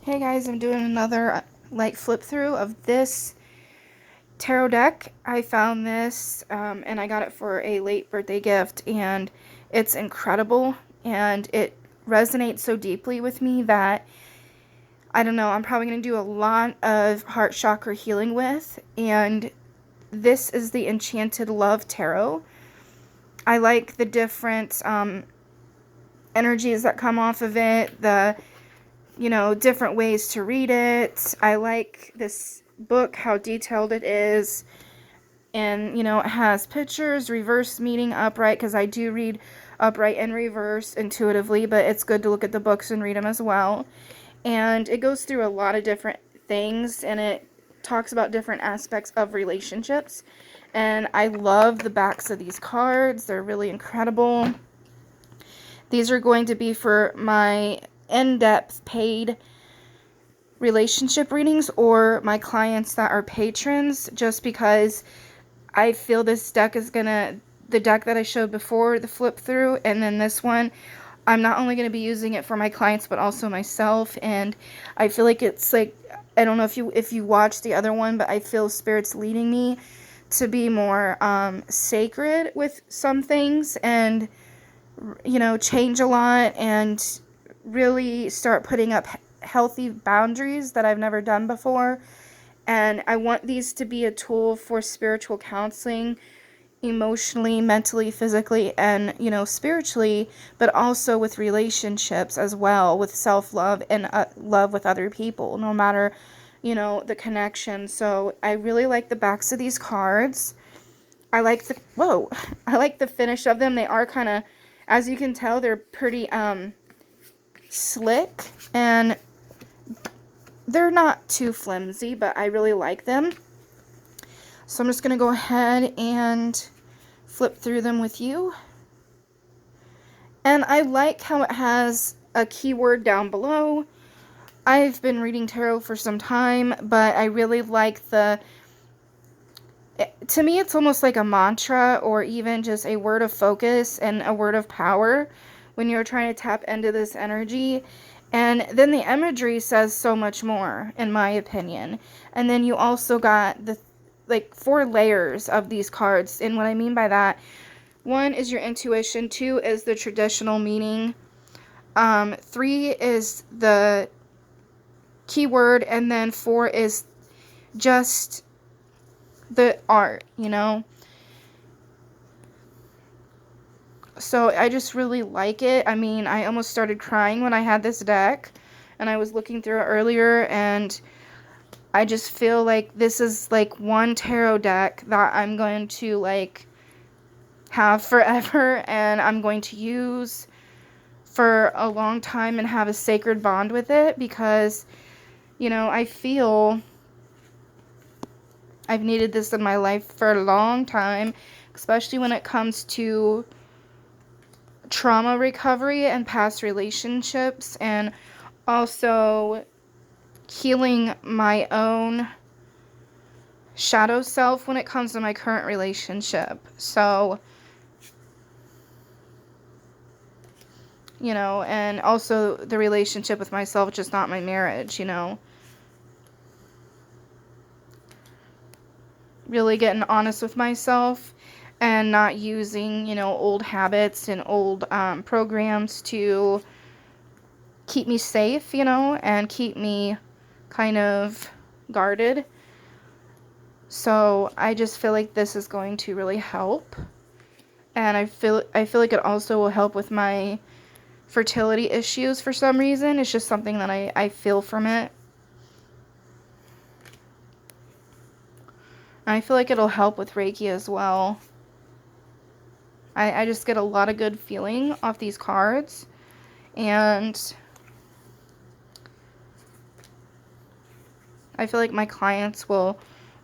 Hey guys, I'm doing another flip through of this tarot deck. I found this and I got it for a late birthday gift, and it's incredible, and it resonates so deeply with me that I don't know, I'm probably going to do a lot of heart chakra healing with. And this is the Enchanted Love Tarot. I like the different energies that come off of it, the different ways to read it. I like this book, how detailed it is. And, it has pictures, reverse meaning upright, because I do read upright and reverse intuitively, but it's good to look at the books and read them as well. And it goes through a lot of different things, and it talks about different aspects of relationships. And I love the backs of these cards. They're really incredible. These are going to be for my in-depth paid relationship readings or my clients that are patrons, just because I feel this deck is the deck that I showed before, the flip through, and then this one, I'm not only going to be using it for my clients but also myself. And I feel like it's like, I don't know if you watched the other one, but I feel Spirit's leading me to be more sacred with some things, and change a lot, and really start putting up healthy boundaries that I've never done before. And I want these to be a tool for spiritual counseling, emotionally, mentally, physically, and, spiritually, but also with relationships as well, with self-love and love with other people, no matter, the connection. So I really like the backs of these cards. I like I like the finish of them. They are kind of, as you can tell, they're pretty slick, and they're not too flimsy, but I really like them. So I'm just going to go ahead and flip through them with you. And I like how it has a keyword down below. I've been reading tarot for some time, but I really like to me, it's almost like a mantra, or even just a word of focus and a word of power when you're trying to tap into this energy. And then the imagery says so much more, in my opinion. And then you also got the 4 layers of these cards. And what I mean by that, 1 is your intuition, 2 is the traditional meaning, 3 is the keyword, and then 4 is just the art, So I just really like it. I mean, I almost started crying when I had this deck, and I was looking through it earlier, and I just feel like this is like one tarot deck that I'm going to have forever, and I'm going to use for a long time and have a sacred bond with it, because I feel I've needed this in my life for a long time, especially when it comes to trauma recovery and past relationships, and also healing my own shadow self when it comes to my current relationship. So, and also the relationship with myself, just not my marriage, really getting honest with myself and not using, old habits and old programs to keep me safe, and keep me kind of guarded. So I just feel like this is going to really help. And I feel like it also will help with my fertility issues for some reason. It's just something that I feel from it. And I feel like it'll help with Reiki as well. I just get a lot of good feeling off these cards. And I feel like my clients will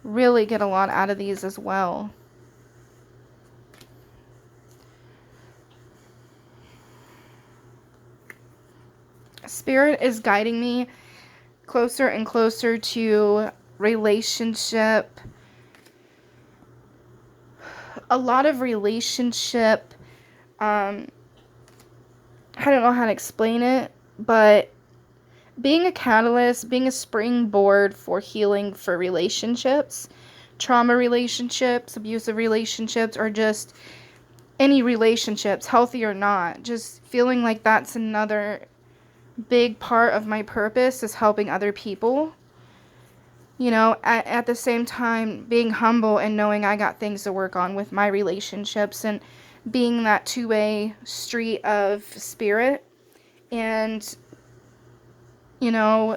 really get a lot out of these as well. Spirit is guiding me closer and closer to relationship. A lot of relationship, I don't know how to explain it, but being a catalyst, being a springboard for healing for relationships, trauma relationships, abusive relationships, or just any relationships, healthy or not. Just feeling like that's another big part of my purpose is helping other people. You know, at the same time, being humble and knowing I got things to work on with my relationships and being that two-way street of spirit and, you know,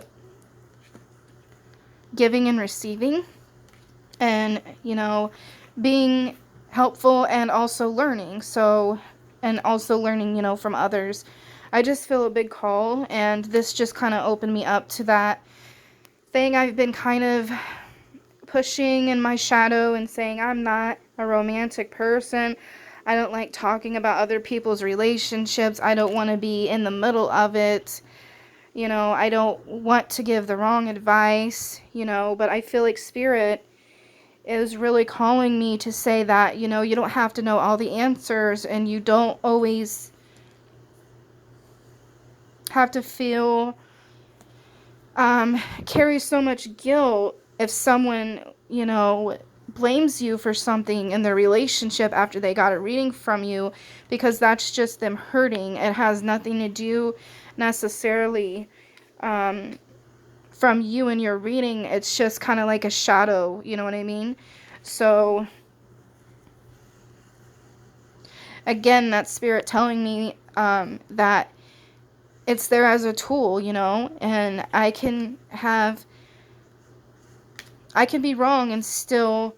giving and receiving and, you know, being helpful and also learning. So, and also learning, you know, from others. I just feel a big call, and this just kind of opened me up to that thing I've been kind of pushing in my shadow and saying I'm not a romantic person. I don't like talking about other people's relationships. I don't want to be in the middle of it. You know, I don't want to give the wrong advice, you know, but I feel like Spirit is really calling me to say that, you know, you don't have to know all the answers, and you don't always have to feel carry so much guilt if someone, you know, blames you for something in their relationship after they got a reading from you, because that's just them hurting. It has nothing to do necessarily from you and your reading. It's just kind of like a shadow, you know what I mean? So again, that Spirit telling me that it's there as a tool, you know, and I can be wrong and still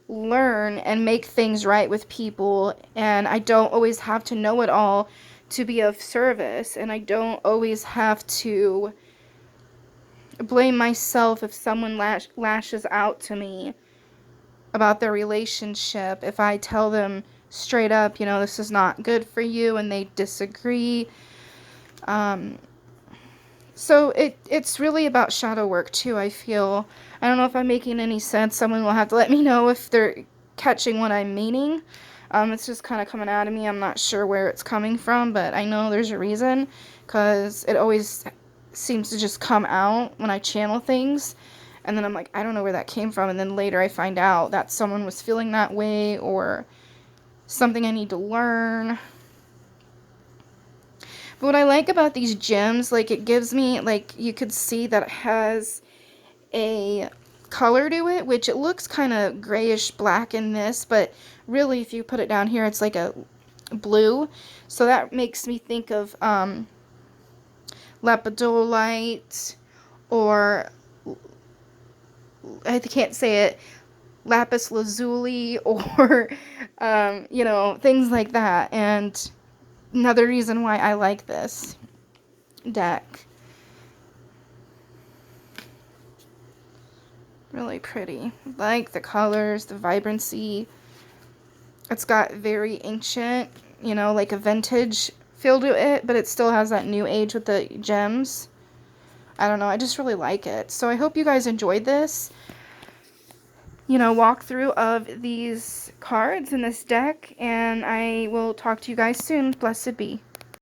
learn and make things right with people, and I don't always have to know it all to be of service, and I don't always have to blame myself if someone lashes out to me about their relationship. If I tell them straight up, you know, this is not good for you, and they disagree. So it's really about shadow work too, I feel. I don't know if I'm making any sense. Someone will have to let me know if they're catching what I'm meaning. It's just kind of coming out of me. I'm not sure where it's coming from, but I know there's a reason, because it always seems to just come out when I channel things. And then I'm like, I don't know where that came from. And then later I find out that someone was feeling that way, or something I need to learn. But what I like about these gems, like, it gives me, like, you could see that it has a color to it, which it looks kind of grayish black in this, but really if you put it down here, it's like a blue. So that makes me think of lepidolite, or I can't say it, lapis lazuli, or you know, things like that. And another reason why I like this deck. Really pretty. Like the colors, the vibrancy. It's got very ancient, you know, like a vintage feel to it, but it still has that new age with the gems. I don't know, I just really like it. So I hope you guys enjoyed this, you know, walkthrough of these cards in this deck, and I will talk to you guys soon. Blessed be.